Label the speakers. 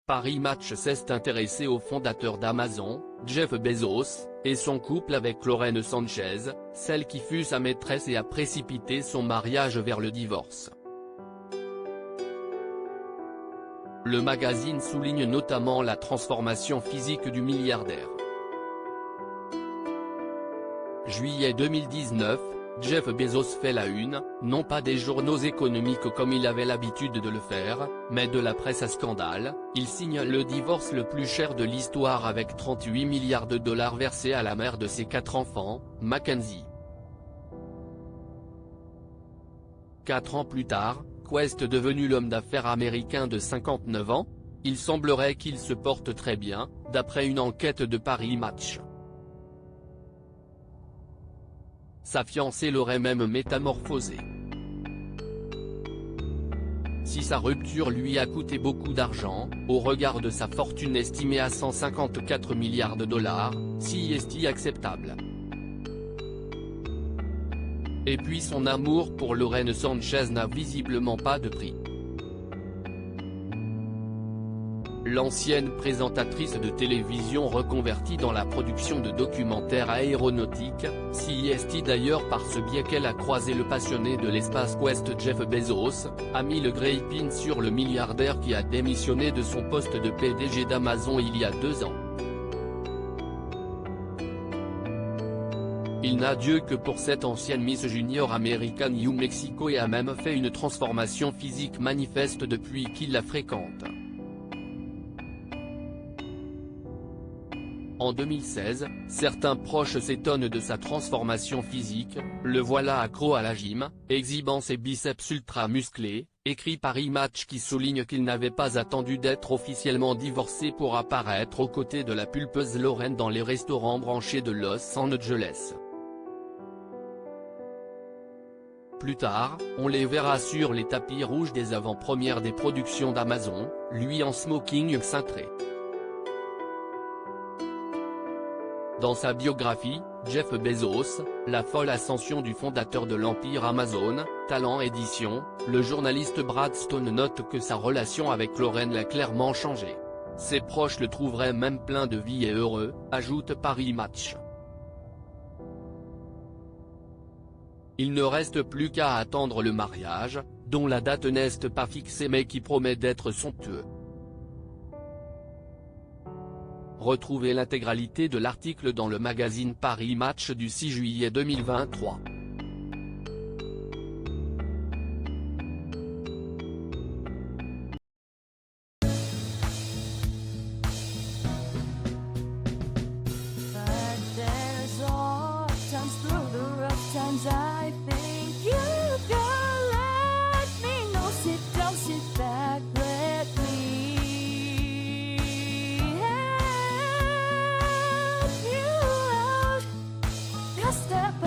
Speaker 1: Paris Match s'est intéressé au fondateur d'Amazon, Jeff Bezos, et son couple avec Lorraine Sanchez, celle qui fut sa maîtresse et a précipité son mariage vers le divorce. Le magazine souligne notamment la transformation physique du milliardaire. Juillet 2019, Jeff Bezos fait la une, non pas des journaux économiques comme il avait l'habitude de le faire, mais de la presse à scandale. Il signe le divorce le plus cher de l'histoire avec 38 milliards de dollars versés à la mère de ses 4 enfants, Mackenzie. 4 ans plus tard, qu'est devenu l'homme d'affaires américain de 59 ans? Il semblerait qu'il se porte très bien, d'après une enquête de Paris Match. Sa fiancée l'aurait même métamorphosé. Si sa rupture lui a coûté beaucoup d'argent, au regard de sa fortune estimée à 154 milliards de dollars, si est-il acceptable. Et puis son amour pour Lorraine Sanchez n'a visiblement pas de prix. L'ancienne présentatrice de télévision reconvertie dans la production de documentaires aéronautiques, si est d'ailleurs par ce biais qu'elle a croisé le passionné de l'espace qu'est Jeff Bezos, a mis le grille-pain sur le milliardaire qui a démissionné de son poste de PDG d'Amazon il y a 2 ans. Il n'a Dieu que pour cette ancienne Miss Junior America New Mexico et a même fait une transformation physique manifeste depuis qu'il la fréquente. En 2016, certains proches s'étonnent de sa transformation physique, le voilà accro à la gym, exhibant ses biceps ultra musclés, écrit Paris Match qui souligne qu'il n'avait pas attendu d'être officiellement divorcé pour apparaître aux côtés de la pulpeuse Lorraine dans les restaurants branchés de Los Angeles. Plus tard, on les verra sur les tapis rouges des avant-premières des productions d'Amazon, lui en smoking cintré. Dans sa biographie, Jeff Bezos, la folle ascension du fondateur de l'empire Amazon, Talent Édition, le journaliste Brad Stone note que sa relation avec Lorraine l'a clairement changé. Ses proches le trouveraient même plein de vie et heureux, ajoute Paris Match. Il ne reste plus qu'à attendre le mariage, dont la date n'est pas fixée mais qui promet d'être somptueux. Retrouvez l'intégralité de l'article dans le magazine Paris Match du 6 juillet 2023.
Speaker 2: Step